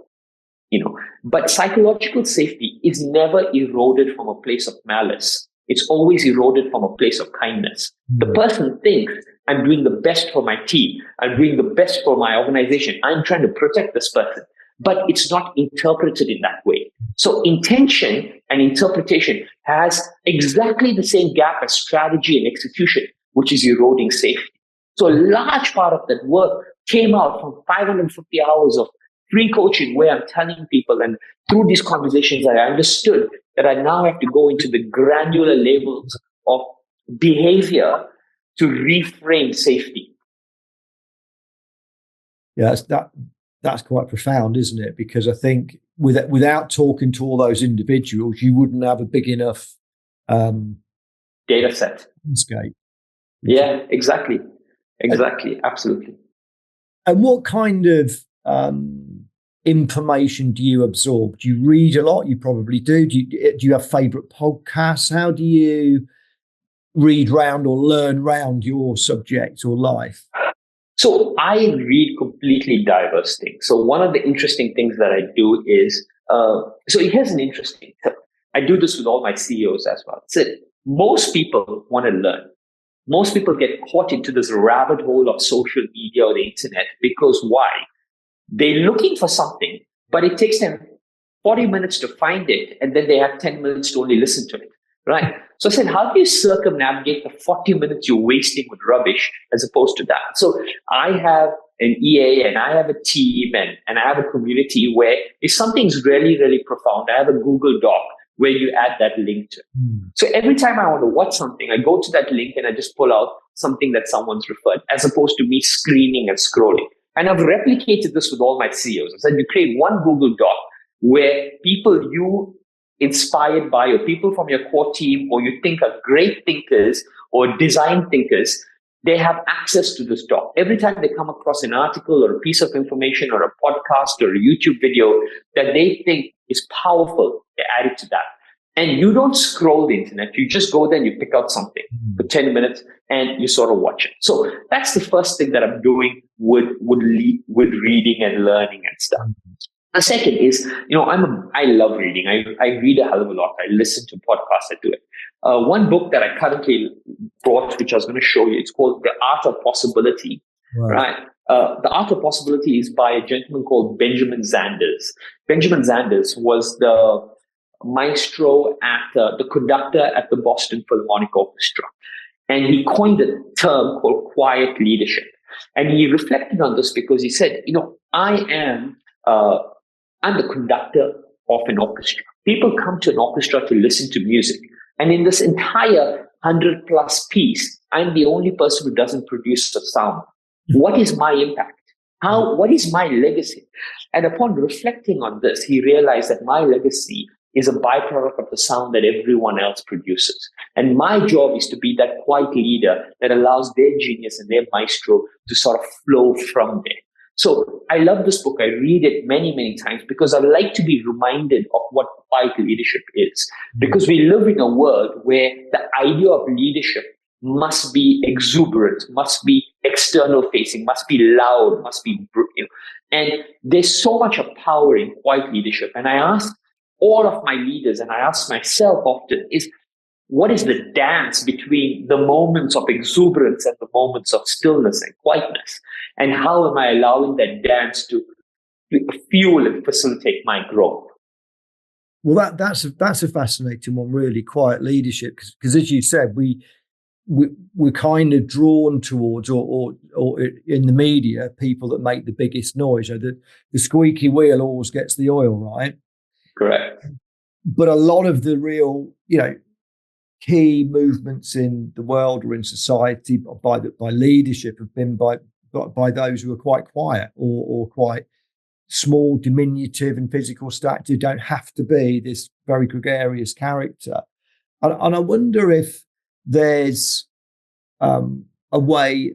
But psychological safety is never eroded from a place of malice. It's always eroded from a place of kindness. The person thinks, I'm doing the best for my team. I'm doing the best for my organization. I'm trying to protect this person. But it's not interpreted in that way. So intention and interpretation has exactly the same gap as strategy and execution, which is eroding safety. So a large part of that work came out from 550 hours of free coaching, where I'm telling people, and through these conversations, I understood that I now have to go into the granular levels of behavior to reframe safety. Yeah, that's quite profound, isn't it? Because I think without talking to all those individuals, you wouldn't have a big enough data set. Landscape. Yeah, exactly. Absolutely. And what kind of information do you absorb? Do you read a lot? You probably do. Do you have favorite podcasts? How do you read round or learn round your subject or life? So I read completely diverse things. So one of the interesting things that I do is, so here's an interesting tip. I do this with all my CEOs as well. So most people want to learn. Most people get caught into this rabbit hole of social media or the internet because why? They're looking for something, but it takes them 40 minutes to find it, and then they have 10 minutes to only listen to it, right? So I said, how do you circumnavigate the 40 minutes you're wasting with rubbish as opposed to that? So I have an EA and I have a team and I have a community where if something's really, really profound, I have a Google Doc where you add that link to. So every time I want to watch something, I go to that link and I just pull out something that someone's referred, as opposed to me screening and scrolling. And I've replicated this with all my CEOs. I said, you create one Google Doc where people you inspired by, or people from your core team, or you think are great thinkers or design thinkers, they have access to this doc. Every time they come across an article or a piece of information or a podcast or a YouTube video that they think is powerful, they add it to that. And you don't scroll the internet. You just go there and you pick out something for 10 minutes and you sort of watch it. So that's the first thing that I'm doing with reading and learning and stuff. The second is, I love reading. I read a hell of a lot. I listen to podcasts. I do it. One book that I currently brought, which I was going to show you, it's called The Art of Possibility. Right? The Art of Possibility is by a gentleman called Benjamin Zanders. Benjamin Zanders was the maestro the conductor at the Boston Philharmonic Orchestra. And he coined a term called quiet leadership. And he reflected on this because he said, I'm the conductor of an orchestra. People come to an orchestra to listen to music. And in this entire 100+ piece, I'm the only person who doesn't produce the sound. What is my impact? What is my legacy? And upon reflecting on this, he realized that my legacy is a byproduct of the sound that everyone else produces. And my job is to be that quiet leader that allows their genius and their maestro to sort of flow from there. So I love this book. I read it many, many times because I like to be reminded of what quiet leadership is. Because we live in a world where the idea of leadership must be exuberant, must be external facing, must be loud, must be, and there's so much of power in quiet leadership. And I ask all of my leaders, and I ask myself often, is what is the dance between the moments of exuberance and the moments of stillness and quietness? And how am I allowing that dance to fuel and facilitate my growth? Well, that's a fascinating one, really, quiet leadership, because as you said, we're kind of drawn towards, or in the media, people that make the biggest noise. The squeaky wheel always gets the oil, right? Correct. But a lot of the real, key movements in the world or in society by leadership have been by by those who are quite quiet or quite small, diminutive and physical stature, don't have to be this very gregarious character. And I wonder if there's a way.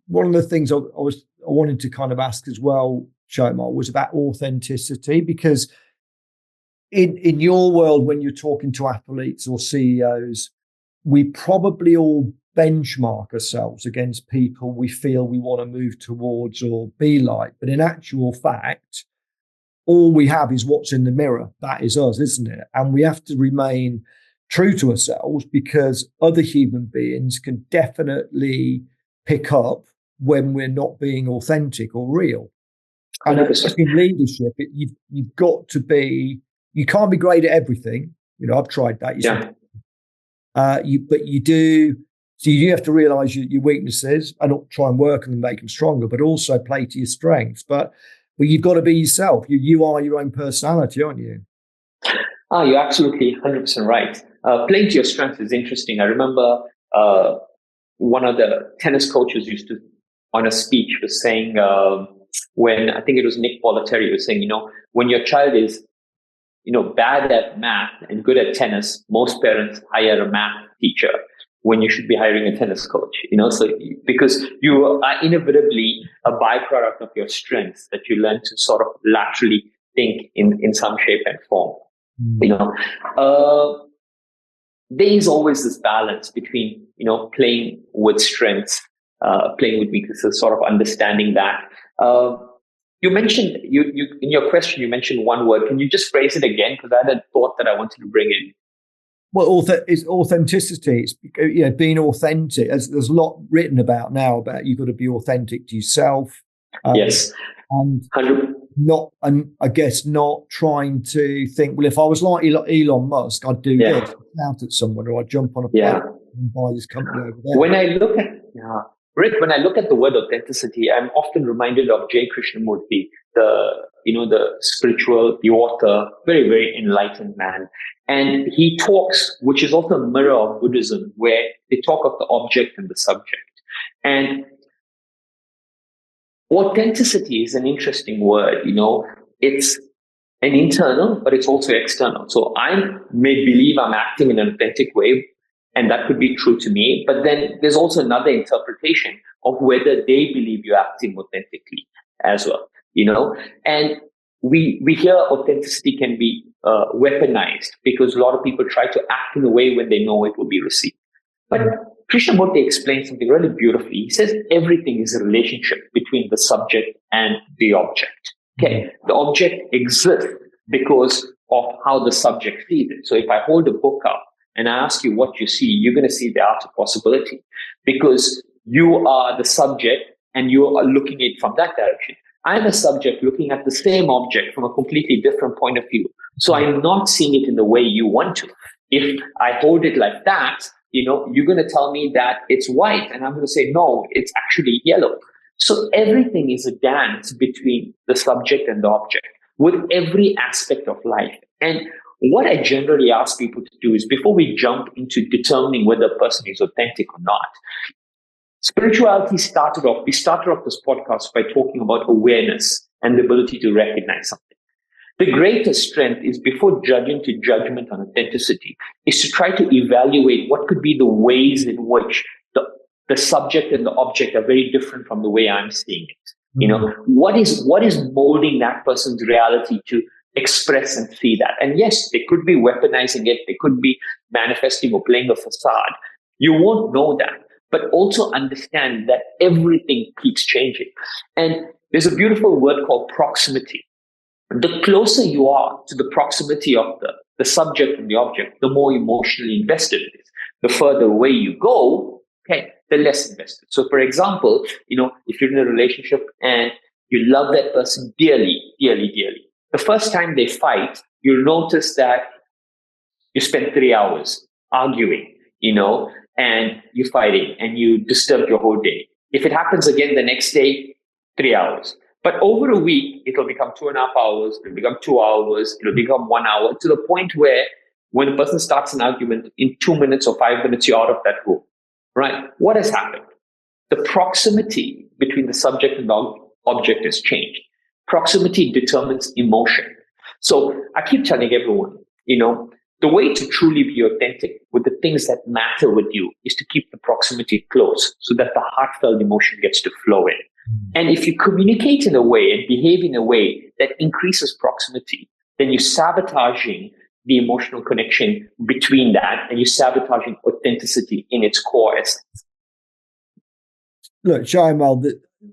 One of the things I wanted to kind of ask as well, Shayamal, was about authenticity, because in your world, when you're talking to athletes or CEOs, we probably all benchmark ourselves against people we feel we want to move towards or be like. But in actual fact, all we have is what's in the mirror. That is us, isn't it? And we have to remain true to ourselves, because other human beings can definitely pick up when we're not being authentic or real. And in leadership, you've got to be, you can't be great at everything. I've tried that. But you do. So you have to realize your weaknesses and not try and work on them, make them stronger, but also play to your strengths. But you've got to be yourself. You are your own personality, aren't you? You're absolutely 100% right. Playing to your strengths is interesting. I remember one of the tennis coaches used to, on a speech, was saying, when I think it was Nick Bollettieri, was saying, when your child is, bad at math and good at tennis, most parents hire a math teacher when you should be hiring a tennis coach, so because you are inevitably a byproduct of your strengths that you learn to sort of laterally think in some shape and form. There is always this balance between, playing with strengths, playing with weaknesses, sort of understanding that. You mentioned, you in your question, you mentioned one word. Can you just phrase it again? Because I had a thought that I wanted to bring in. Well, it's authenticity. It's being authentic. There's a lot written about now about you've got to be authentic to yourself. Yes, and 100%. I guess not trying to think, well, if I was like Elon Musk, I'd do this, shout at someone, or I'd jump on a plane and buy this company over there. When I look at Rick, when I look at the word authenticity, I'm often reminded of J. Krishnamurti, the spiritual, the author, very, very enlightened man. And he talks, which is also a mirror of Buddhism, where they talk of the object and the subject. And authenticity is an interesting word. It's an internal, but it's also external. So I may believe I'm acting in an authentic way, and that could be true to me. But then there's also another interpretation of whether they believe you're acting authentically as well. And we hear authenticity can be weaponized, because a lot of people try to act in a way when they know it will be received. But Krishnamurti explains something really beautifully. He says everything is a relationship between the subject and the object. Okay, the object exists because of how the subject sees it. So if I hold a book up and I ask you what you see, you're going to see the art of possibility, because you are the subject and you are looking at it from that direction. I'm a subject looking at the same object from a completely different point of view. So I'm not seeing it in the way you want to. If I hold it like that, you're going to tell me that it's white, and I'm going to say, no, it's actually yellow. So everything is a dance between the subject and the object with every aspect of life. And what I generally ask people to do is, before we jump into determining whether a person is authentic or not, spirituality started off this podcast by talking about awareness and the ability to recognize something. The greatest strength is, before judging to judgment on authenticity, is to try to evaluate what could be the ways in which the subject and the object are very different from the way I'm seeing it. Mm-hmm. What is molding that person's reality to express and see that? And yes, they could be weaponizing it. They could be manifesting or playing a facade. You won't know that. But also understand that everything keeps changing. And there's a beautiful word called proximity. The closer you are to the proximity of the subject and the object, the more emotionally invested it is. The further away you go, the less invested. So, for example, if you're in a relationship and you love that person dearly, dearly, dearly, the first time they fight, you'll notice that you spend 3 hours arguing, and you're fighting and you disturb your whole day. If it happens again the next day, 3 hours. But over a week, it'll become 2.5 hours, it'll become 2 hours, it'll become 1 hour, to the point where when a person starts an argument, in 2 minutes or 5 minutes, you're out of that room, right? What has happened? the proximity between the subject and the object has changed. Proximity determines emotion. So I keep telling everyone, the way to truly be authentic with the things that matter with you is to keep the proximity close so that the heartfelt emotion gets to flow in. And if you communicate in a way and behave in a way that increases proximity, then you're sabotaging the emotional connection between that, and you're sabotaging authenticity in its core essence. Look, Shayamal,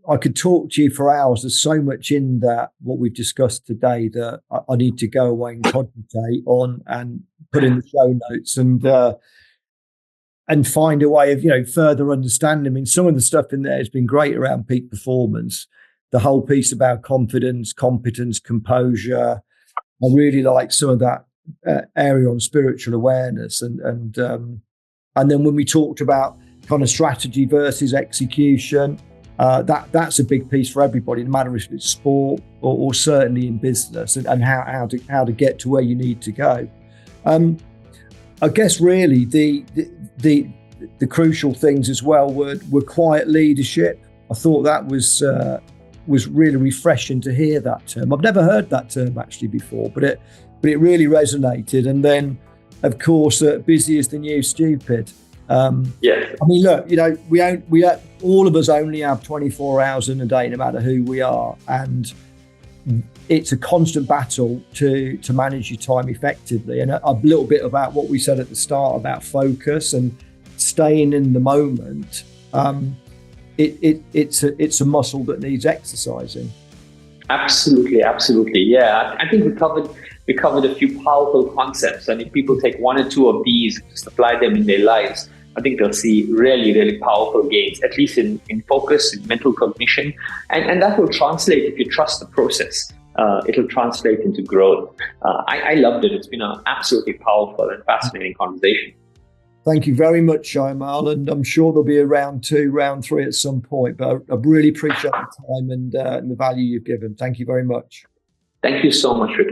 I could talk to you for hours. There's so much in that, what we've discussed today, that I need to go away and cogitate on and put in the show notes and find a way of, further understanding. I mean, some of the stuff in there has been great around peak performance, the whole piece about confidence, competence, composure. I really like some of that area on spiritual awareness. And then when we talked about kind of strategy versus execution, that's a big piece for everybody, no matter if it's sport or certainly in business, and how to get to where you need to go. I guess really the crucial things as well were quiet leadership. I thought that was really refreshing to hear that term. I've never heard that term actually before, but it really resonated. And then, of course, busy is the new stupid. Yes. I mean, look, we all of us only have 24 hours in a day, no matter who we are, and it's a constant battle to manage your time effectively. And a little bit about what we said at the start about focus and staying in the moment. It's a muscle that needs exercising. Absolutely. Yeah, I think we covered a few powerful concepts, and if people take one or two of these and just apply them in their lives, I think they'll see really, really powerful gains, at least in focus, in mental cognition, and that will translate, if you trust the process. It'll translate into growth. I loved it. It's been an absolutely powerful and fascinating conversation. Thank you very much, Shayamal, and I'm sure there'll be a round 2, round 3 at some point, but I really appreciate the time and the value you've given. Thank you very much. Thank you so much, Rick.